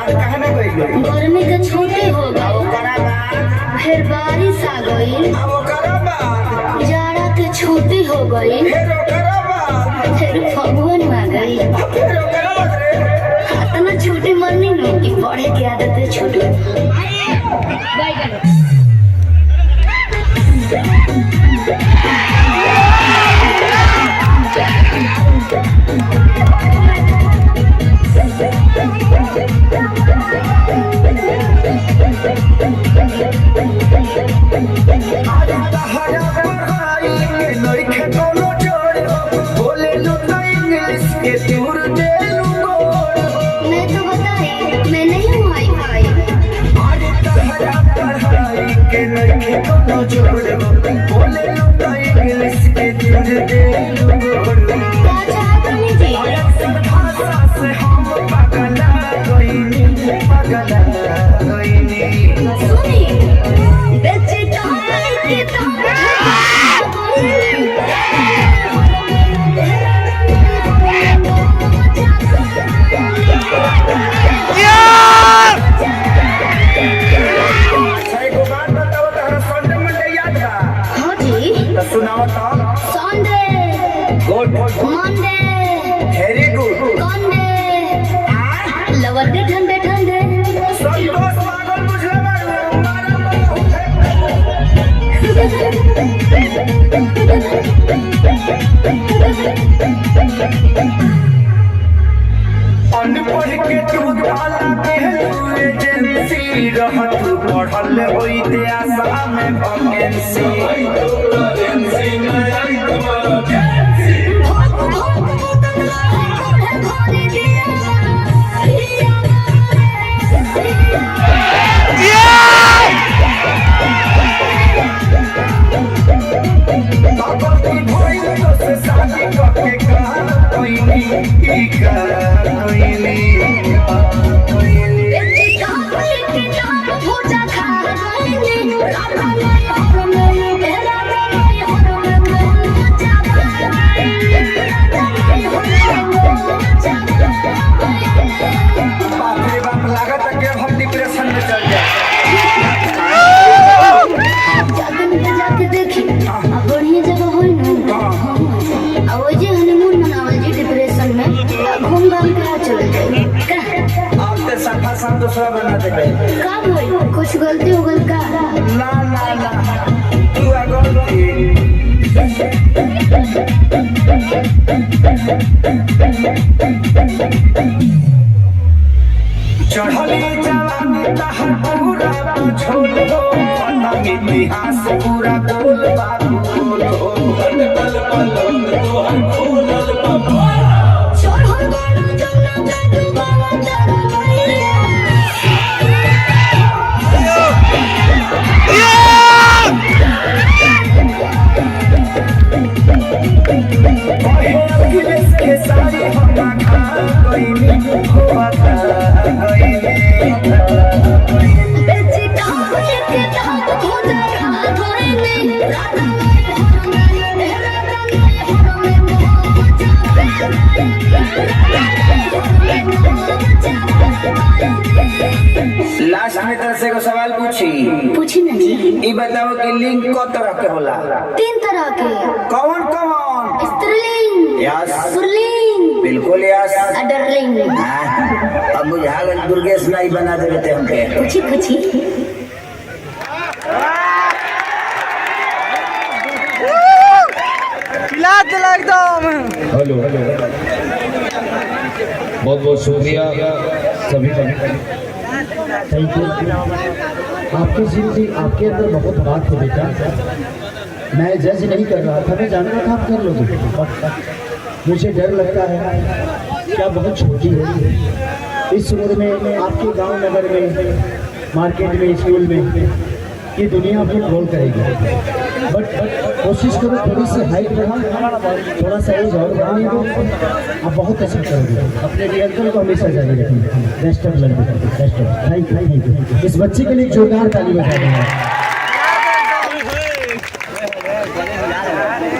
गर्मी के छुट्टी हो गई, फिर बारिश आ गई, जाड़ा के छुट्टी हो गई, फिर फगुन आ गई। इतना छुट्टी मरनी न कि पढ़े की आदत है छुट्टी। लवटे ठंडे ठंडे अनपढ़ के तू डाला एजेंसी रहत पढ़ल होइते आशा में वैकेंसी दूसरा बना दे का बोल कुछ गलती हो गल का ना ना ना तू गलती चढ़ली जवानी तहर पूरा छोड़ दो इतिहास पूरा बोल बाबू बोलो पल पल पल तोहर फूलल बाबू चढ़ल बड़ा जौना जादू बाबा लास्ट में तरह से को सवाल पूछी ना जी। ये बताओ कि लिंग को तरह के होला? 3 तरह के। कौन कौन? स्त्रीलिंग, यस, पुल्लिंग, बिल्कुल यस, अडरलिंग। अब बुझा गल दुर्गेश नहीं बना देते हमके। पूछी एकदम। हेलो बहुत बहुत शुक्रिया सभी का। Thank you. आपकी जिंदगी आपके अंदर बहुत बात है बेटा। मैं जज नहीं कर रहा था, मैं जान रहा था आप कर लोगे। मुझे डर लगता है कि आप बहुत छोटी हो इस उम्र में, आपके गांव नगर में, मार्केट में, स्कूल में ये दुनिया आपको रोल करेगी। बट कोशिश करो थोड़ी सी हाइट बढ़ाओ, थोड़ा सा एज और बढ़ाने दो, आप बहुत अच्छा करोगे। अपने नियंत्रण को हमेशा जारी रखेंगे। Best of luck, best of. Thank you. इस बच्चे के लिए जोरदार ताली बजा देंगे।